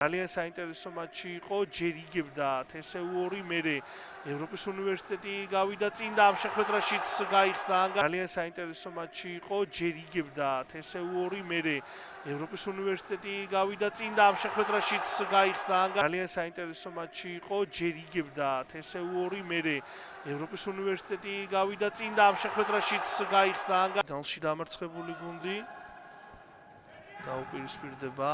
ძალიან საინტერესო მატჩი იყო, ჯერ იგებდა TSU2 მერე ევროპის უნივერსიტეტი გავიდა წინ და ამ შეხვედრაშიც გაიხსნა. ძალიან საინტერესო მატჩი იყო, ჯერ იგებდა TSU2 მერე ევროპის უნივერსიტეტი გავიდა წინ და ამ შეხვედრაშიც გაიხსნა. ძალიან საინტერესო მატჩი იყო, ჯერ იგებდა TSU2 მერე ევროპის უნივერსიტეტი გავიდა წინ და ამ შეხვედრაშიც გაიხსნა. დალში დამარცხებული გუნდი დაუპირისპირდება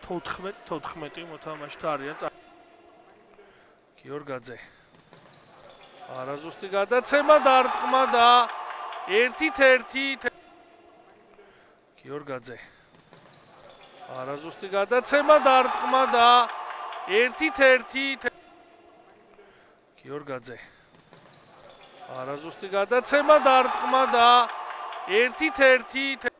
თოთხმეტი მოთამაშეთა არიან. გიორგაძე არაზუსტი გადაცემა დარტყმა და 1-1 გიორგაძე არაზუსტი გადაცემა დარტყმა და 1-1 გიორგაძე არაზუსტი გადაცემა დარტყმა და 1-1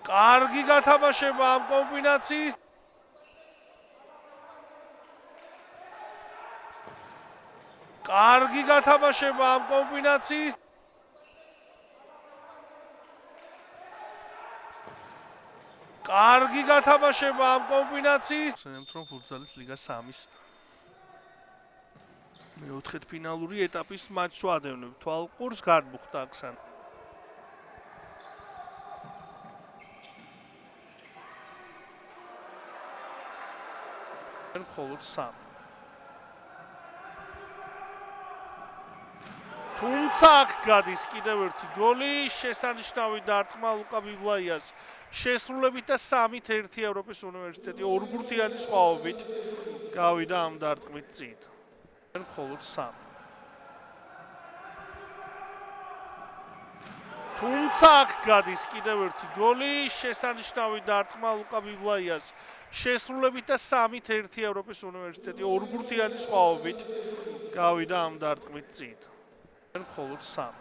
კარგი გათამაშება ამ კომბინაციის. კარგი გათამაშება ამ კომბინაციის. კარგი გათამაშება ამ კომბინაციის. ცენტრო ფუტზალის ლიგა 3-ის მეოთხედფინალური ეტაპის მატჩს ვადევნებ. თვალყურს გარბუხტა აქსან. მხოლოდ 3. თუმცა აქ გადის კიდევ ერთი გოლი, შესანიშნავი დარტყმა ლუკა ბიბლაიას შესრულებით და 3-1 ევროპის უნივერსიტეტი ორბურთიანი სხვაობით გავიდა ამ დარტყმით წინ. მხოლოდ 3. თუმცა აქ გადის კიდევ ერთი გოლი, შესანიშნავი დარტყმა ლუკა ბიბლაიას შესრულებით და 3-1 ევროპის უნივერსიტეტი ორბურთიანი სხვაობით გავიდა ამ დარტყმით წინ. მხოლოდ 3.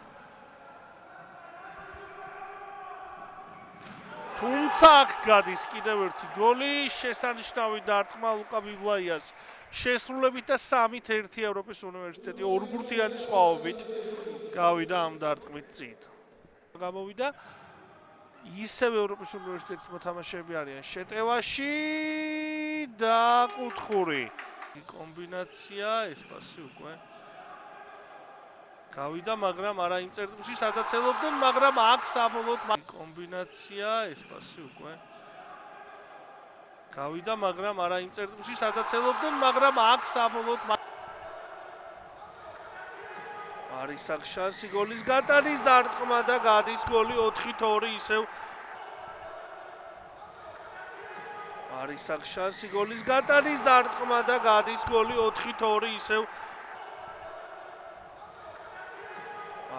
თუმცა აქ გადის კიდევ ერთი გოლი, შესანიშნავი დარტყმა ლუკა ბიბლაიას შესრულებით და 3-1 ევროპის უნივერსიტეტი ორბურთიანი სხვაობით გავიდა ამ დარტყმით წინ. გამოვიდა ისევ ევროპის უნივერსიტეტის მოთამაშეები არიან შეტევაში და კუთხური კომბინაცია ესპასი უკვე გავიდა, მაგრამ არა იმ წერტილში სადაც ელოდნენ, მაგრამ აქ საბოლოოდ კომბინაცია ესპასი უკვე გავიდა, მაგრამ არა იმ წერტილში სადაც ელოდნენ, მაგრამ აქ საბოლოოდ არის აქ შანსი გოლის გატანის დარტყმა და გადის გოლი 4-2 ისევ. არის აქ შანსი გოლის გატანის დარტყმა და გადის გოლი 4-2 ისევ.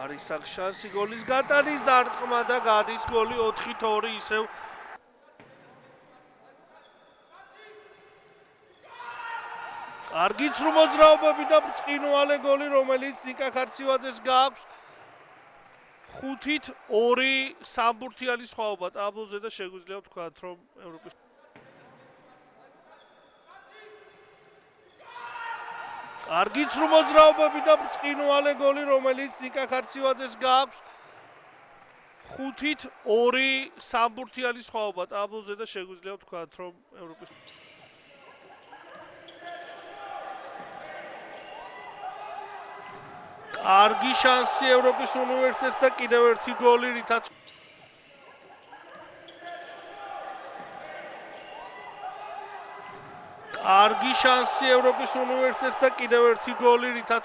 არის აქ შანსი გოლის გატანის დარტყმა და გადის გოლი 4-2 ისევ. კარგი ცრუ მოძრაობები და ბრწყინვალე გოლი, რომელიც ნიკა ქარცივაძეს გააქვს. 5-2 სამბურთიანი სხვაობა ტაბლოზე და შეგვიძლია ვთქვათ, რომ ევროპის კარგი ცრუ მოძრაობები და ბრწყინვალე გოლი, რომელიც ნიკა ქარცივაძეს გააქვს. 5-2 სამბურთიანი სხვაობა ტაბლოზე და შეგვიძლია ვთქვათ, რომ ევროპის კარგი შანსი ევროპის უნივერსიტეტს და კიდევ ერთი გოლი, რითაც კარგი შანსი ევროპის უნივერსიტეტს და კიდევ ერთი გოლი, რითაც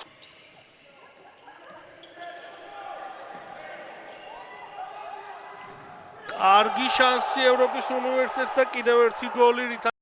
კარგი შანსი ევროპის უნივერსიტეტს და კიდევ ერთი გოლი, რითაც